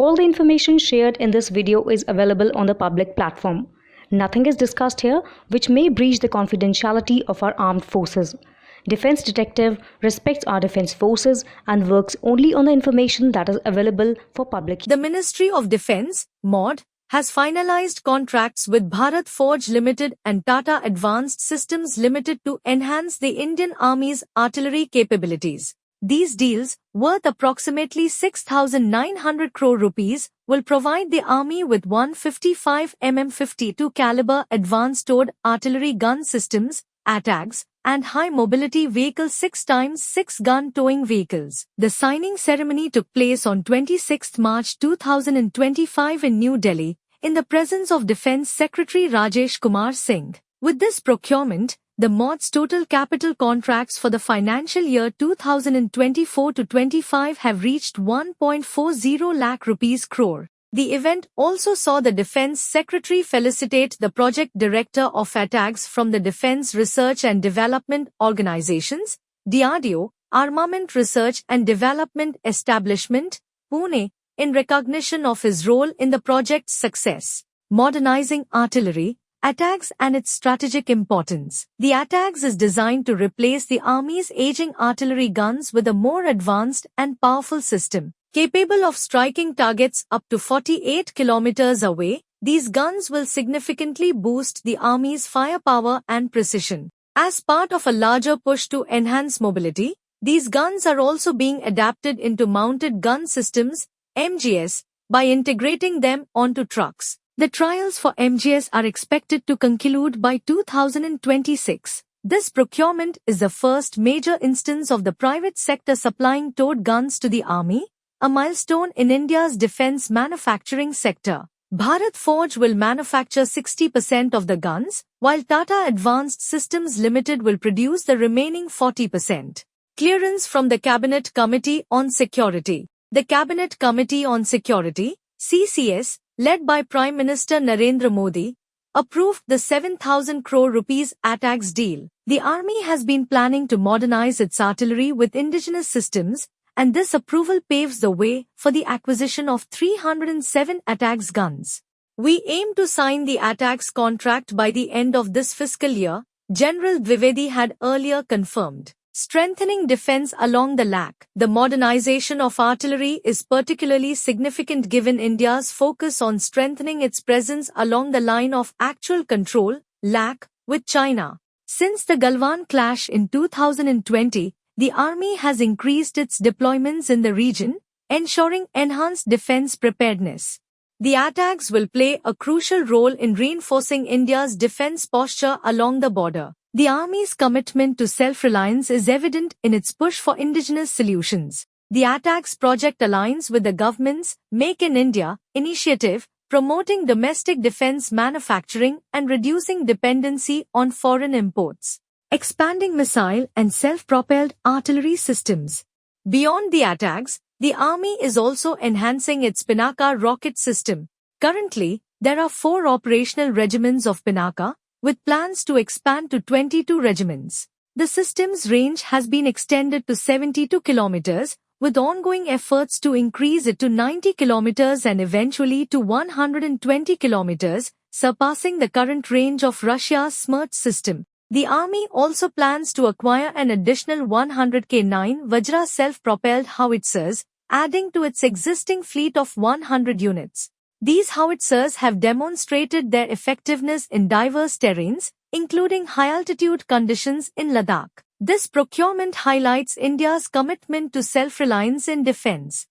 All the information shared in this video is available on the public platform. Nothing is discussed here which may breach the confidentiality of our armed forces. Defense Detective respects our defense forces and works only on the information that is available for public. The Ministry of Defence, MOD, has finalized contracts with Bharat Forge Limited and Tata Advanced Systems Limited to enhance the Indian Army's artillery capabilities. These deals, worth approximately 6,900 crore rupees, will provide the Army with 155 mm 52 caliber Advanced Towed Artillery Gun Systems, ATAGS, and high-mobility vehicle 6x6 gun towing vehicles. The signing ceremony took place on 26 March 2025 in New Delhi, in the presence of Defence Secretary Rajesh Kumar Singh. With this procurement, the MOD's total capital contracts for the financial year 2024-25 have reached 1.40 lakh rupees crore. The event also saw the Defence Secretary felicitate the Project Director of ATAGS from the Defence Research and Development Organizations, DRDO, Armament Research and Development Establishment, Pune, in recognition of his role in the project's success. Modernizing artillery, ATAGS and its strategic importance. The ATAGS is designed to replace the Army's aging artillery guns with a more advanced and powerful system. Capable of striking targets up to 48 kilometers away, these guns will significantly boost the Army's firepower and precision. As part of a larger push to enhance mobility, these guns are also being adapted into mounted gun systems, MGS, by integrating them onto trucks. The trials for MGS are expected to conclude by 2026. This procurement is the first major instance of the private sector supplying towed guns to the Army, a milestone in India's defense manufacturing sector. Bharat Forge will manufacture 60% of the guns, while Tata Advanced Systems Limited will produce the remaining 40%. Clearance from the Cabinet Committee on Security. The Cabinet Committee on Security, CCS, led by Prime Minister Narendra Modi, approved the 7,000 crore rupees ATAGS deal. The Army has been planning to modernize its artillery with indigenous systems, and this approval paves the way for the acquisition of 307 ATAGS guns. We aim to sign the ATAGS contract by the end of this fiscal year, General Dwivedi had earlier confirmed. Strengthening defense along the LAC. The modernization of artillery is particularly significant given India's focus on strengthening its presence along the line of actual control, LAC, with China. Since the Galwan clash in 2020, the Army has increased its deployments in the region, ensuring enhanced defense preparedness. The ATAGS will play a crucial role in reinforcing India's defense posture along the border. The Army's commitment to self-reliance is evident in its push for indigenous solutions. The ATAGS project aligns with the government's Make in India initiative, promoting domestic defense manufacturing and reducing dependency on foreign imports. Expanding missile and self-propelled artillery systems. Beyond the ATAGS, the Army is also enhancing its Pinaka rocket system. Currently, there are 4 operational regiments of Pinaka, with plans to expand to 22 regiments. The system's range has been extended to 72 kilometers, with ongoing efforts to increase it to 90 kilometers and eventually to 120 kilometers, surpassing the current range of Russia's Smerch system. The Army also plans to acquire an additional 100 K9 Vajra self-propelled howitzers, adding to its existing fleet of 100 units. These howitzers have demonstrated their effectiveness in diverse terrains, including high-altitude conditions in Ladakh. This procurement highlights India's commitment to self-reliance in defense.